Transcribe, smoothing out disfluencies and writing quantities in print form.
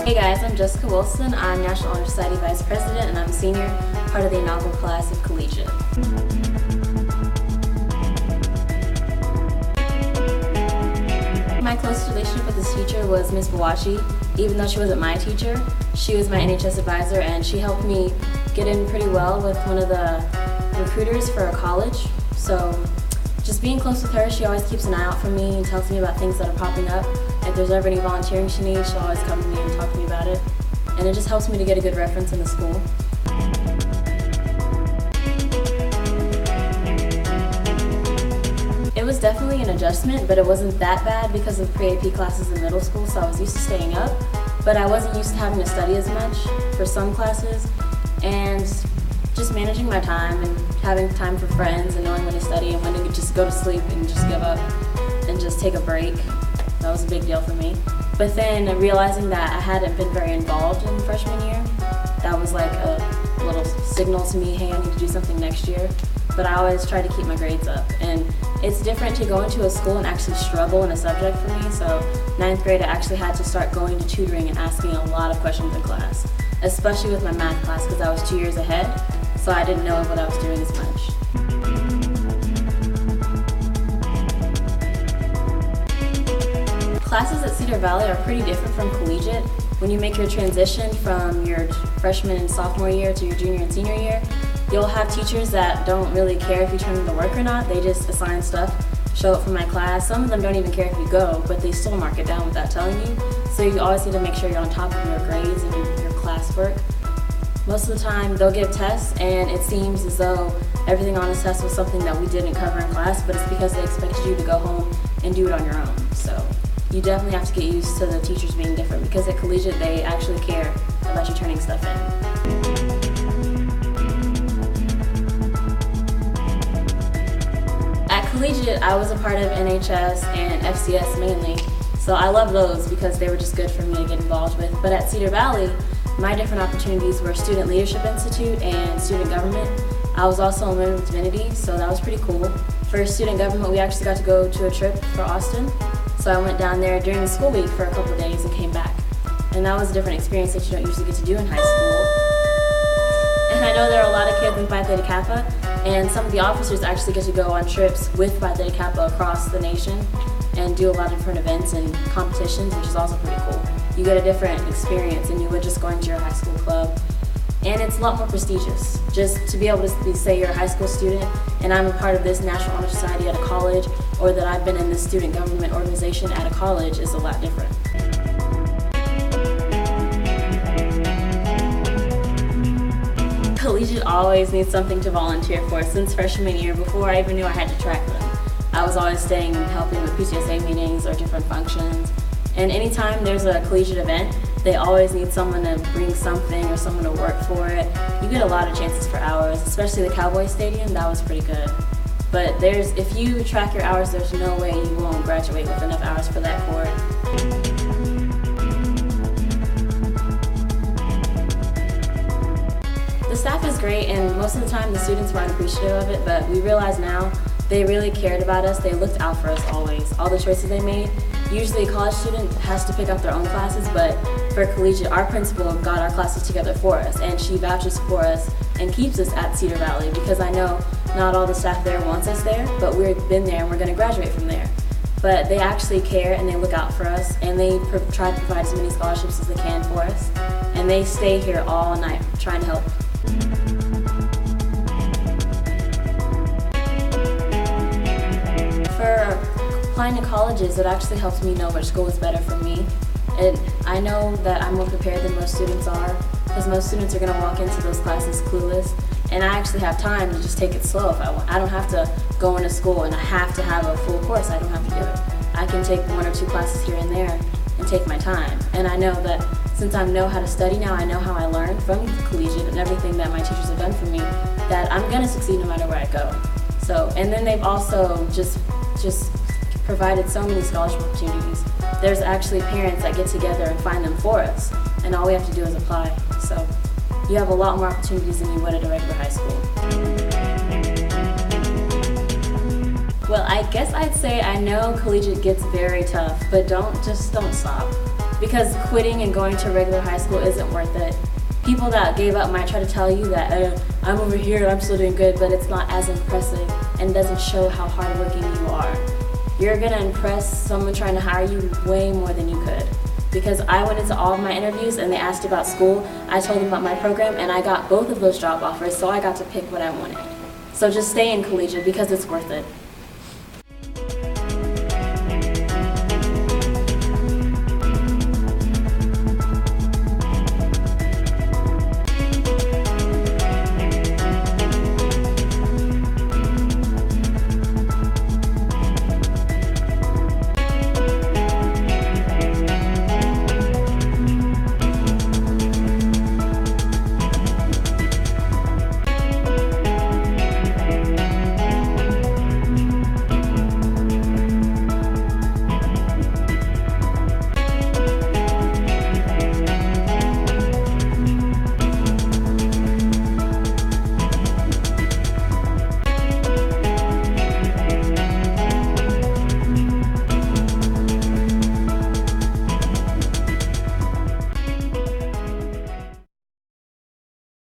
Hey guys, I'm Jessica Wilson. I'm National Honor Society Vice President and I'm a senior, part of the inaugural class of Collegiate. My closest relationship with this teacher was Ms. Bawachi. Even though she wasn't my teacher, she was my NHS advisor and she helped me get in pretty well with one of the recruiters for a college. So just being close with her, she always keeps an eye out for me and tells me about things that are popping up. If there's ever any volunteering she needs, she'll always come to me and talk to me about it. And it just helps me to get a good reference in the school. It was definitely an adjustment, but it wasn't that bad because of pre-AP classes in middle school, so I was used to staying up. But I wasn't used to having to study as much for some classes, and just managing my time and having time for friends and knowing when to study and when to just go to sleep and just give up and just take a break. That was a big deal for me. But then realizing that I hadn't been very involved in freshman year, that was like a little signal to me, hey, I need to do something next year. But I always try to keep my grades up. And it's different to go into a school and actually struggle in a subject for me. So 9th grade, I actually had to start going to tutoring and asking a lot of questions in class, especially with my math class because I was 2 years ahead. So I didn't know what I was doing as much. Classes at Cedar Valley are pretty different from Collegiate. When you make your transition from your freshman and sophomore year to your junior and senior year, you'll have teachers that don't really care if you turn in the work or not. They just assign stuff, show up for my class. Some of them don't even care if you go, but they still mark it down without telling you. So you always need to make sure you're on top of your grades and your classwork. Most of the time they'll give tests and it seems as though everything on the test was something that we didn't cover in class, but it's because they expected you to go home and do it on your own. So you definitely have to get used to the teachers being different because at Collegiate they actually care about you turning stuff in. At Collegiate I was a part of NHS and FCS mainly, so I love those because they were just good for me to get involved with. But at Cedar Valley, my different opportunities were Student Leadership Institute and Student Government. I was also a member of Divinity, so that was pretty cool. For Student Government, we actually got to go to a trip for Austin. So I went down there during the school week for a couple of days and came back. And that was a different experience that you don't usually get to do in high school. And I know there are a lot of kids in Phi Theta Kappa, and some of the officers actually get to go on trips with Phi Theta Kappa across the nation and do a lot of different events and competitions, which is also pretty cool. You get a different experience than you would just going to your high school club. And it's a lot more prestigious. Just to be able to say you're a high school student and I'm a part of this National Honor Society at a college, or that I've been in this student government organization at a college is a lot different. Collegiate always needs something to volunteer for. Since freshman year, before I even knew I had to track them, I was always staying and helping with PTSA meetings or different functions. And anytime there's a collegiate event, they always need someone to bring something or someone to work for it. You get a lot of chances for hours, especially the Cowboy Stadium, that was pretty good. But if you track your hours, there's no way you won't graduate with enough hours for that court. The staff is great, and most of the time the students weren't appreciative of it, but we realize now they really cared about us. They looked out for us always. All the choices they made. Usually a college student has to pick up their own classes, but for Collegiate, our principal got our classes together for us, and she vouches for us and keeps us at Cedar Valley because I know not all the staff there wants us there, but we've been there and we're going to graduate from there. But they actually care and they look out for us, and they try to provide as many scholarships as they can for us, and they stay here all night trying to help. For applying to colleges, it actually helps me know which school is better for me. And I know that I'm more prepared than most students are, because most students are going to walk into those classes clueless, and I actually have time to just take it slow if I want. I don't have to go into school and I have to have a full course. I don't have to do it. I can take 1 or 2 classes here and there and take my time. And I know that since I know how to study now, I know how I learned from Collegiate and everything that my teachers have done for me, that I'm going to succeed no matter where I go. So, and then they've also just provided so many scholarship opportunities. There's actually parents that get together and find them for us, and all we have to do is apply. So you have a lot more opportunities than you would at a regular high school. Well, I guess I'd say I know Collegiate gets very tough, but don't stop. because quitting and going to regular high school isn't worth it. People that gave up might try to tell you that I'm over here and I'm still doing good, but it's not as impressive and doesn't show how hardworking you are. You're gonna impress someone trying to hire you way more than you could. Because I went into all of my interviews and they asked about school, I told them about my program, and I got both of those job offers, so I got to pick what I wanted. So just stay in Collegiate because it's worth it.